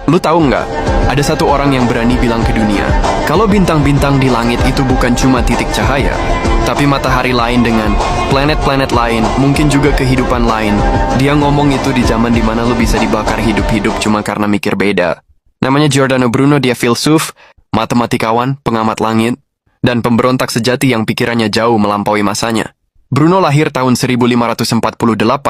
Lu tahu nggak? Ada satu orang yang berani bilang ke dunia, kalau bintang-bintang di langit itu bukan cuma titik cahaya, tapi matahari lain dengan planet-planet lain, mungkin juga kehidupan lain. Dia ngomong itu di zaman dimana lu bisa dibakar hidup-hidup cuma karena mikir beda. Namanya Giordano Bruno, dia filsuf, matematikawan, pengamat langit, dan pemberontak sejati yang pikirannya jauh melampaui masanya. Bruno lahir tahun 1548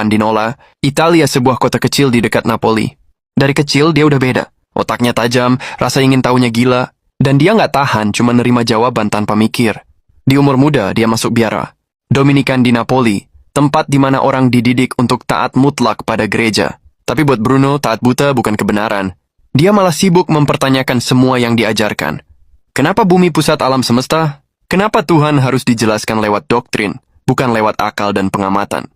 di Nola, Italia, sebuah kota kecil di dekat Napoli. Dari kecil dia udah beda. Otaknya tajam, rasa ingin tahunya gila, dan dia nggak tahan cuma nerima jawaban tanpa mikir. Di umur muda dia masuk biara, Dominikan di Napoli, tempat di mana orang dididik untuk taat mutlak pada gereja. Tapi buat Bruno, taat buta bukan kebenaran. Dia malah sibuk mempertanyakan semua yang diajarkan. Kenapa bumi pusat alam semesta? Kenapa Tuhan harus dijelaskan lewat doktrin, bukan lewat akal dan pengamatan?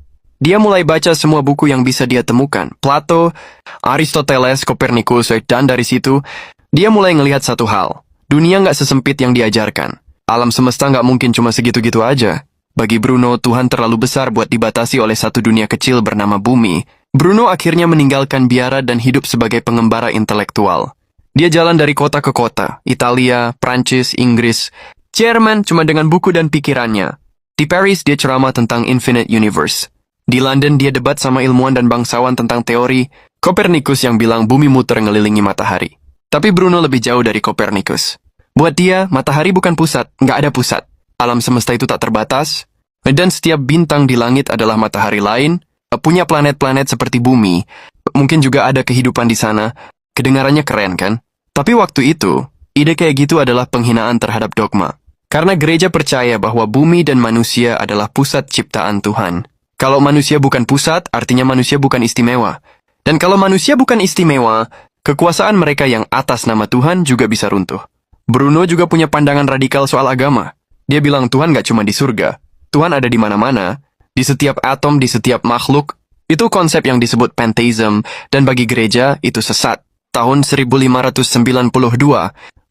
Dia mulai baca semua buku yang bisa dia temukan, Plato, Aristoteles, Kopernikus, dan dari situ, dia mulai ngelihat satu hal. Dunia nggak sesempit yang diajarkan. Alam semesta nggak mungkin cuma segitu-gitu aja. Bagi Bruno, Tuhan terlalu besar buat dibatasi oleh satu dunia kecil bernama bumi. Bruno akhirnya meninggalkan biara dan hidup sebagai pengembara intelektual. Dia jalan dari kota ke kota, Italia, Prancis, Inggris, Jerman cuma dengan buku dan pikirannya. Di Paris, dia ceramah tentang infinite universe. Di London, dia debat sama ilmuwan dan bangsawan tentang teori Kopernikus yang bilang bumi muter ngelilingi matahari. Tapi Bruno lebih jauh dari Kopernikus. Buat dia, matahari bukan pusat, nggak ada pusat. Alam semesta itu tak terbatas, dan setiap bintang di langit adalah matahari lain, punya planet-planet seperti bumi. Mungkin juga ada kehidupan di sana. Kedengarannya keren kan? Tapi waktu itu, ide kayak gitu adalah penghinaan terhadap dogma. Karena gereja percaya bahwa bumi dan manusia adalah pusat ciptaan Tuhan. Kalau manusia bukan pusat, artinya manusia bukan istimewa. Dan kalau manusia bukan istimewa, kekuasaan mereka yang atas nama Tuhan juga bisa runtuh. Bruno juga punya pandangan radikal soal agama. Dia bilang Tuhan gak cuma di surga. Tuhan ada di mana-mana, di setiap atom, di setiap makhluk. Itu konsep yang disebut pantheism, dan bagi gereja itu sesat. Tahun 1592,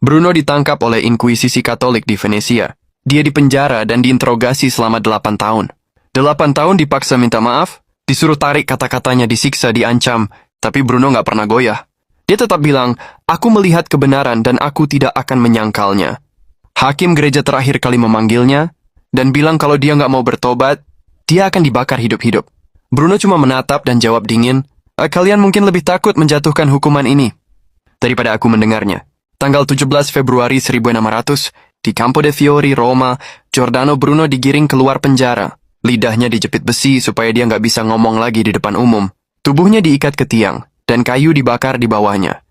Bruno ditangkap oleh Inkuisisi Katolik di Venesia. Dia dipenjara dan diinterogasi selama 8 tahun. 8 tahun dipaksa minta maaf, disuruh tarik kata-katanya, disiksa, diancam, tapi Bruno nggak pernah goyah. Dia tetap bilang, aku melihat kebenaran dan aku tidak akan menyangkalnya. Hakim gereja terakhir kali memanggilnya, dan bilang kalau dia nggak mau bertobat, dia akan dibakar hidup-hidup. Bruno cuma menatap dan jawab dingin, kalian mungkin lebih takut menjatuhkan hukuman ini daripada aku mendengarnya. Tanggal 17 Februari 1600, di Campo de' Fiori, Roma, Giordano Bruno digiring keluar penjara. Lidahnya dijepit besi supaya dia nggak bisa ngomong lagi di depan umum. Tubuhnya diikat ke tiang, dan kayu dibakar di bawahnya.